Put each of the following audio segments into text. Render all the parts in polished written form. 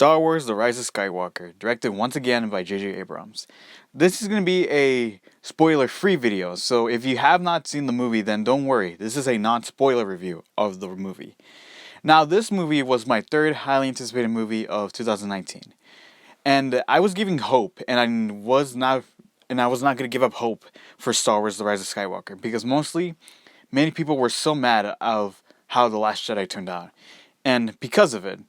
Star Wars The Rise of Skywalker, directed once again by J.J. Abrams. This is going to be a spoiler free video, so if you have not seen the movie, then don't worry. This is a non spoiler review of the movie. Now, this movie was my third highly anticipated movie of 2019. And I was giving hope, and I was not going to give up hope for Star Wars The Rise of Skywalker, because many people were so mad of how The Last Jedi turned out. And because of it,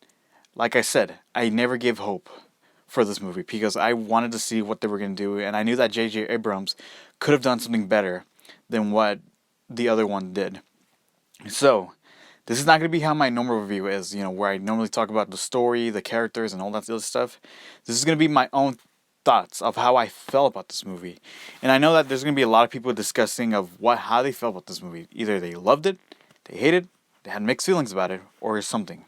like I said, I never gave hope for this movie because I wanted to see what they were going to do, and I knew that J.J. Abrams could have done something better than what the other one did. So, this is not going to be how my normal review is, where I normally talk about the story, the characters, and all that other stuff. This is going to be my own thoughts of how I felt about this movie. And I know that there's going to be a lot of people discussing of how they felt about this movie. Either they loved it, they hated it, they had mixed feelings about it, or something.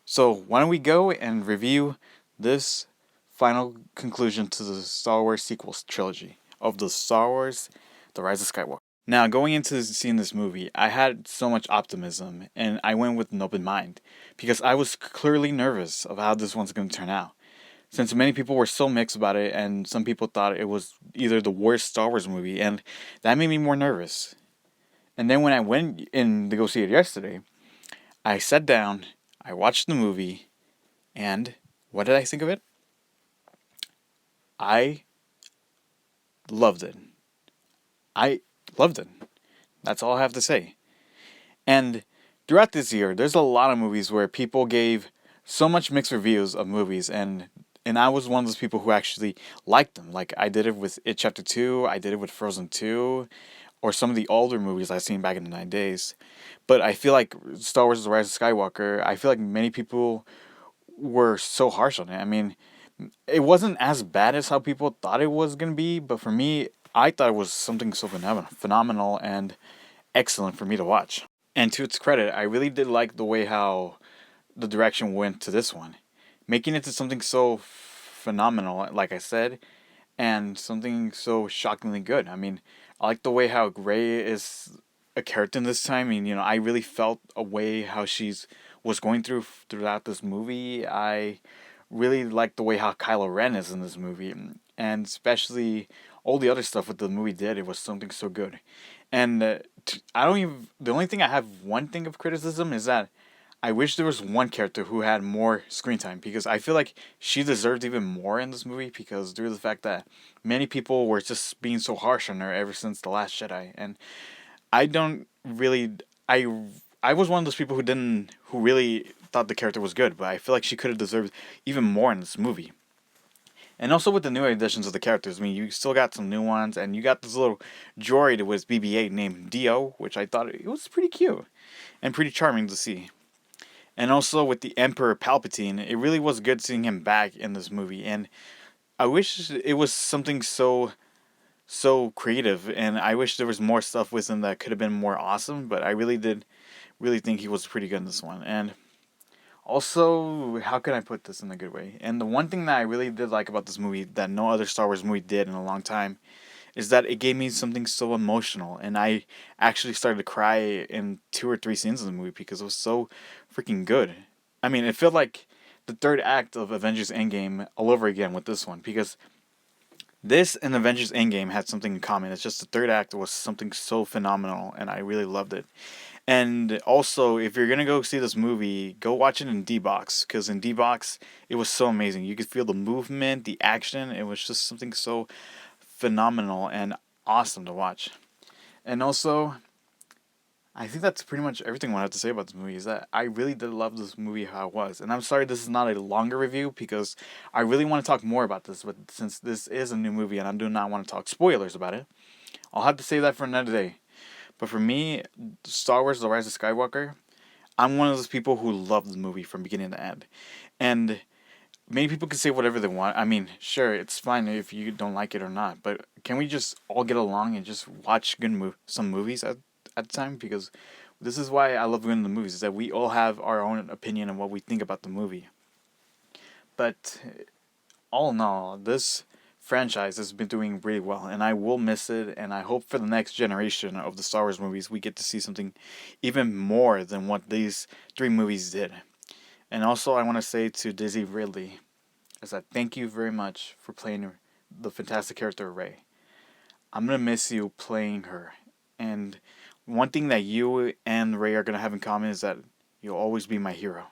So why don't we go and review this final conclusion to the Star Wars sequels trilogy of the Star Wars The Rise of Skywalker. Now, going into seeing this movie, I had so much optimism, and I went with an open mind, because I was clearly nervous of how this one's going to turn out. Since many people were so mixed about it, and some people thought it was either the worst Star Wars movie, and that made me more nervous. And then when I went in to go see it yesterday, I sat down, I watched the movie, and what did I think of it? I loved it. I loved it. That's all I have to say. And throughout this year, there's a lot of movies where people gave so much mixed reviews of movies, and I was one of those people who actually liked them. Like, I did it with It Chapter 2, I did it with Frozen 2, or some of the older movies I've seen back in the 90s. But I feel like Star Wars The Rise of Skywalker, I feel like many people were so harsh on it. I mean, it wasn't as bad as how people thought it was going to be, but for me, I thought it was something so phenomenal and excellent for me to watch. And to its credit, I really did like the way how the direction went to this one, making it to something so phenomenal, like I said, and something so shockingly good. I mean, I like the way how Rey is a character in this time. I mean, I really felt a way how she's was going throughout this movie. I really like the way how Kylo Ren is in this movie, and especially all the other stuff what the movie did. It was something so good, and I don't even. The only thing I have one thing of criticism is that I wish there was one character who had more screen time, because I feel like she deserved even more in this movie, because due to the fact that many people were just being so harsh on her ever since The Last Jedi, and I don't really I was one of those people who really thought the character was good, but I feel like she could have deserved even more in this movie. And also with the new additions of the characters, I mean, you still got some new ones, and you got this little droid with BB-8 named Dio, which I thought it was pretty cute and pretty charming to see. And also with the Emperor Palpatine, it really was good seeing him back in this movie, and I wish it was something so creative, and I wish there was more stuff with him that could have been more awesome, but I really did really think he was pretty good in this one. And also, how can I put this in a good way? And the one thing that I really did like about this movie that no other Star Wars movie did in a long time is that it gave me something so emotional, and I actually started to cry in 2 or 3 scenes of the movie because it was so freaking good. I mean, it felt like the third act of Avengers Endgame all over again with this one, because this and Avengers Endgame had something in common. It's just the third act was something so phenomenal, and I really loved it. And also, if you're gonna go see this movie, go watch it in D-Box, because in D-Box, it was so amazing. You could feel the movement, the action. It was just something so phenomenal and awesome to watch. And also, I think that's pretty much everything I have to say about this movie, is that I really did love this movie how it was. And I'm sorry this is not a longer review, because I really want to talk more about this, but since this is a new movie and I do not want to talk spoilers about it, I'll have to save that for another day. But for me, Star Wars The Rise of Skywalker, I'm one of those people who love the movie from beginning to end. And many people can say whatever they want. I mean, sure, it's fine if you don't like it or not, but can we just all get along and just watch some movies at the time? Because this is why I love going to the movies, is that we all have our own opinion on what we think about the movie. But all in all, this franchise has been doing really well, and I will miss it, and I hope for the next generation of the Star Wars movies we get to see something even more than what these 3 movies did. And also, I want to say to Daisy Ridley is that thank you very much for playing the fantastic character of Rey. I'm gonna miss you playing her. And one thing that you and Rey are gonna have in common is that you'll always be my hero.